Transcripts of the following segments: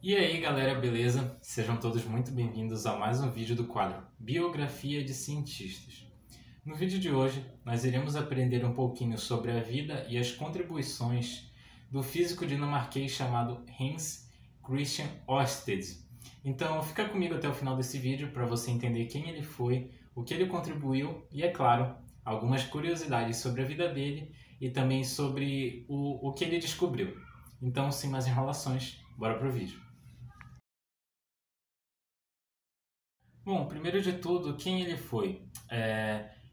E aí galera, beleza? Sejam todos muito bem-vindos a mais um vídeo do quadro Biografia de Cientistas. No vídeo de hoje, nós iremos aprender um pouquinho sobre a vida e as contribuições do físico dinamarquês chamado Hans Christian Ørsted. Então fica comigo até o final desse vídeo para você entender quem ele foi, o que ele contribuiu e, é claro, algumas curiosidades sobre a vida dele e também sobre o que ele descobriu. Então, sem mais enrolações, bora pro vídeo. Bom, primeiro de tudo, quem ele foi?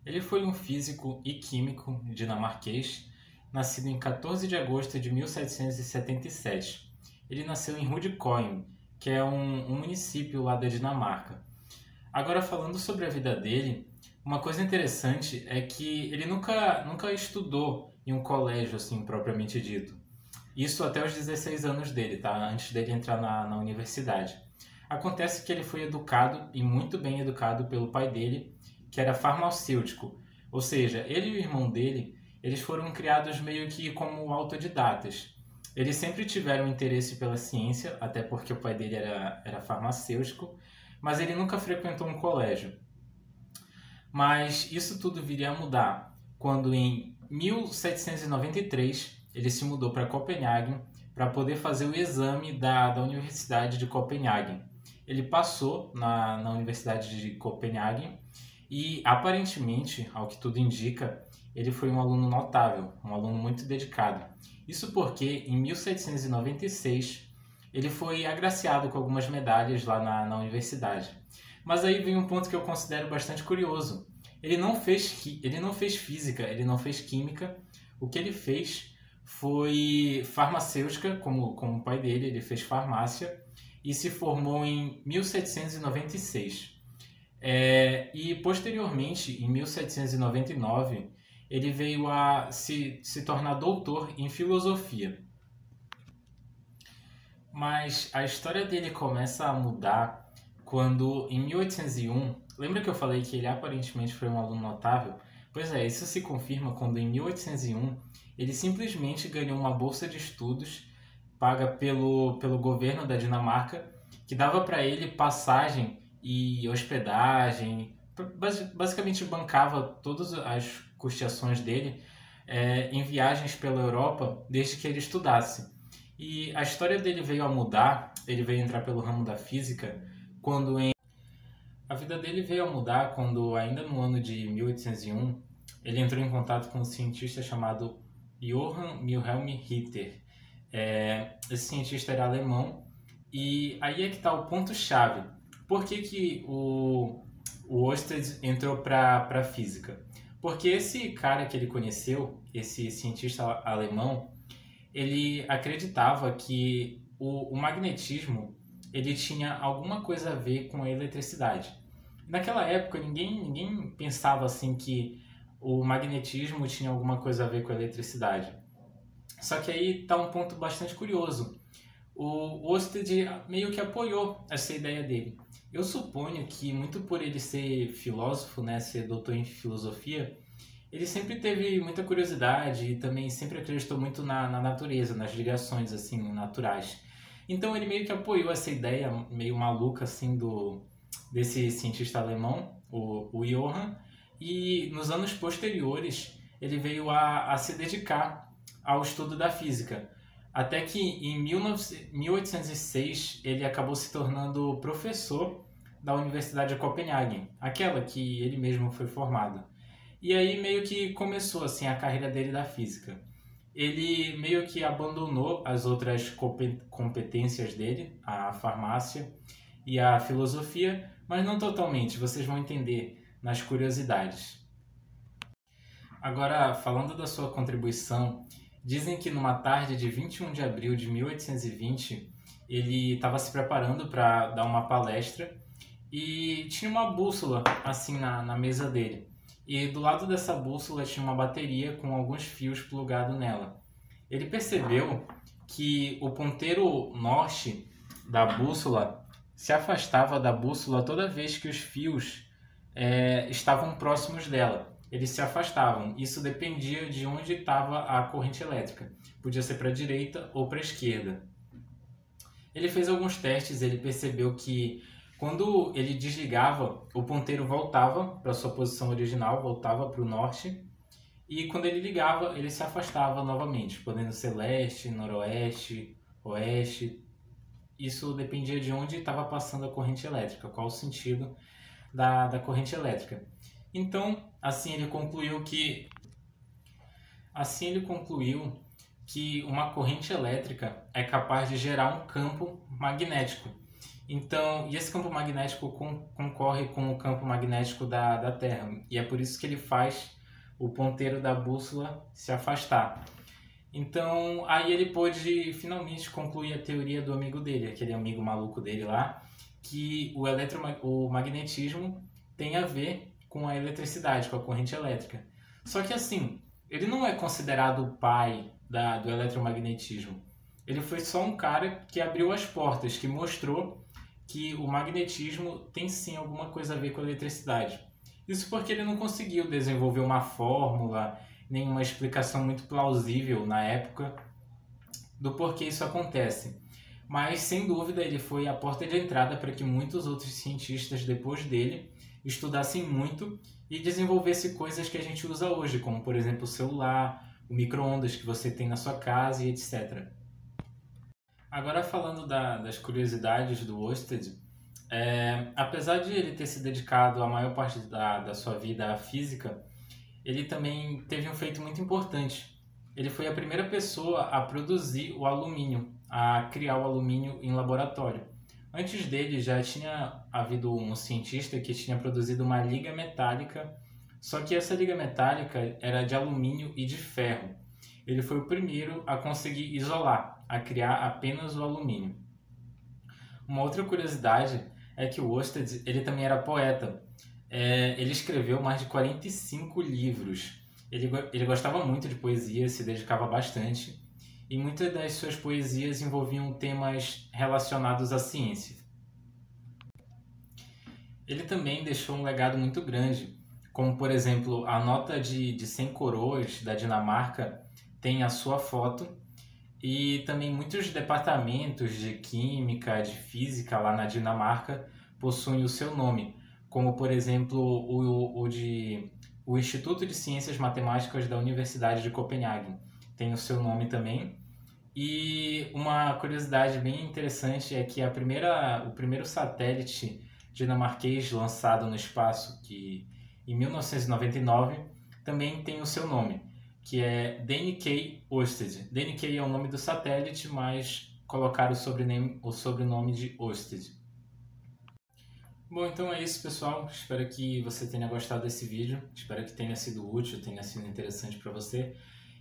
Ele foi um físico e químico dinamarquês, nascido em 14 de agosto de 1777. Ele nasceu em Rudkoin, que é um município lá da Dinamarca. Agora, falando sobre a vida dele, uma coisa interessante é que ele nunca estudou em um colégio, assim, propriamente dito. Isso até os 16 anos dele, tá? Antes dele entrar na universidade. Acontece que ele foi educado, e muito bem educado, pelo pai dele, que era farmacêutico. Ou seja, ele e o irmão dele, eles foram criados meio que como autodidatas. Eles sempre tiveram interesse pela ciência, até porque o pai dele era farmacêutico, mas ele nunca frequentou um colégio. Mas isso tudo viria a mudar quando, em 1793, ele se mudou para Copenhague para poder fazer o exame da Universidade de Copenhague. Ele passou na Universidade de Copenhague e, aparentemente, ao que tudo indica, ele foi um aluno notável, um aluno muito dedicado. Isso porque, em 1796, ele foi agraciado com algumas medalhas lá na universidade. Mas aí vem um ponto que eu considero bastante curioso. Ele não fez física, ele não fez química. O que ele fez foi farmacêutica, como o pai dele, ele fez farmácia e se formou em 1796. E posteriormente, em 1799, ele veio a se tornar doutor em filosofia. Mas a história dele começa a mudar quando, em 1801, lembra que eu falei que ele aparentemente foi um aluno notável? Pois é, isso se confirma quando, em 1801, ele simplesmente ganhou uma bolsa de estudos paga pelo governo da Dinamarca, que dava para ele passagem e hospedagem, basicamente bancava todas as custeações dele em viagens pela Europa desde que ele estudasse. E a história dele veio a mudar, ele veio entrar pelo ramo da física, a vida dele veio a mudar quando, ainda no ano de 1801, ele entrou em contato com um cientista chamado Johann Wilhelm Ritter. Esse cientista era alemão e aí é que está o ponto-chave. Por que o Ørsted entrou para a física? Porque esse cara que ele conheceu, esse cientista alemão, ele acreditava que o magnetismo ele tinha alguma coisa a ver com a eletricidade. Naquela época, ninguém pensava assim que o magnetismo tinha alguma coisa a ver com a eletricidade. Só que aí está um ponto bastante curioso. O Ørsted meio que apoiou essa ideia dele. Eu suponho que, muito por ele ser filósofo, né, ser doutor em filosofia, ele sempre teve muita curiosidade e também sempre acreditou muito na natureza, nas ligações assim naturais. Então ele meio que apoiou essa ideia meio maluca assim desse cientista alemão, o Johann, e nos anos posteriores ele veio a se dedicar ao estudo da física. Até que em 1806 ele acabou se tornando professor da Universidade de Copenhague, aquela que ele mesmo foi formado. E aí meio que começou assim a carreira dele da física. Ele meio que abandonou as outras competências dele, a farmácia e a filosofia, mas não totalmente, vocês vão entender nas curiosidades. Agora, falando da sua contribuição, dizem que numa tarde de 21 de abril de 1820, ele estava se preparando para dar uma palestra e tinha uma bússola assim na mesa dele. E do lado dessa bússola tinha uma bateria com alguns fios plugados nela. Ele percebeu que o ponteiro norte da bússola se afastava da bússola toda vez que os fios estavam próximos dela. Eles se afastavam. Isso dependia de onde estava a corrente elétrica. Podia ser para a direita ou para a esquerda. Ele fez alguns testes, ele percebeu que quando ele desligava, o ponteiro voltava para sua posição original, voltava para o norte, e quando ele ligava, ele se afastava novamente, podendo ser leste, noroeste, oeste. Isso dependia de onde estava passando a corrente elétrica, qual o sentido da corrente elétrica. Então, assim ele concluiu que uma corrente elétrica é capaz de gerar um campo magnético. Então, e esse campo magnético concorre com o campo magnético da Terra. E é por isso que ele faz o ponteiro da bússola se afastar. Então, aí ele pôde finalmente concluir a teoria do amigo dele, aquele amigo maluco dele lá, que o magnetismo tem a ver com a eletricidade, com a corrente elétrica. Só que assim, ele não é considerado o pai do eletromagnetismo. Ele foi só um cara que abriu as portas, que mostrou que o magnetismo tem sim alguma coisa a ver com a eletricidade. Isso porque ele não conseguiu desenvolver uma fórmula, nenhuma explicação muito plausível na época do porquê isso acontece. Mas, sem dúvida, ele foi a porta de entrada para que muitos outros cientistas depois dele estudassem muito e desenvolvessem coisas que a gente usa hoje, como, por exemplo, o celular, o micro-ondas que você tem na sua casa e etc. Agora, falando das curiosidades do Oersted, apesar de ele ter se dedicado a maior parte da sua vida à física, ele também teve um feito muito importante. Ele foi a primeira pessoa a produzir o alumínio, a criar o alumínio em laboratório. Antes dele já tinha havido um cientista que tinha produzido uma liga metálica, só que essa liga metálica era de alumínio e de ferro. Ele foi o primeiro a conseguir isolar, a criar apenas o alumínio. Uma outra curiosidade é que o Oersted, ele também era poeta. Ele escreveu mais de 45 livros. Ele gostava muito de poesia, se dedicava bastante, e muitas das suas poesias envolviam temas relacionados à ciência. Ele também deixou um legado muito grande, como por exemplo a nota de 100 coroas da Dinamarca tem a sua foto, e também muitos departamentos de química, de física lá na Dinamarca possuem o seu nome, como por exemplo o Instituto de Ciências Matemáticas da Universidade de Copenhague tem o seu nome também. E uma curiosidade bem interessante é que o primeiro satélite dinamarquês lançado no espaço, que em 1999, também tem o seu nome, que é DNK Oersted. DNK é o nome do satélite, mas colocaram o sobrenome de Oersted. Bom, então é isso, pessoal. Espero que você tenha gostado desse vídeo. Espero que tenha sido útil, tenha sido interessante para você.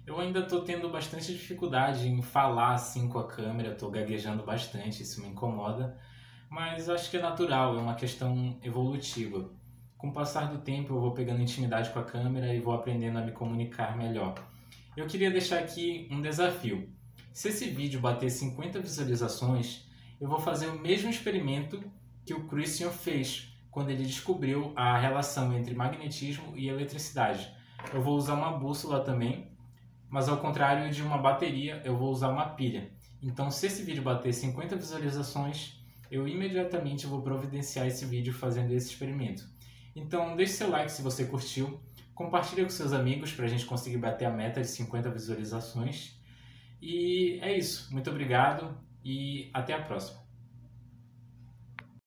Eu ainda estou tendo bastante dificuldade em falar assim com a câmera, estou gaguejando bastante, isso me incomoda. Mas acho que é natural, é uma questão evolutiva. Com o passar do tempo eu vou pegando intimidade com a câmera e vou aprendendo a me comunicar melhor. Eu queria deixar aqui um desafio. Se esse vídeo bater 50 visualizações, eu vou fazer o mesmo experimento que o Christian fez quando ele descobriu a relação entre magnetismo e eletricidade. Eu vou usar uma bússola também, mas ao contrário de uma bateria, eu vou usar uma pilha. Então, se esse vídeo bater 50 visualizações, eu imediatamente vou providenciar esse vídeo fazendo esse experimento. Então, deixe seu like se você curtiu, compartilhe com seus amigos para a gente conseguir bater a meta de 50 visualizações. E é isso. Muito obrigado e até a próxima.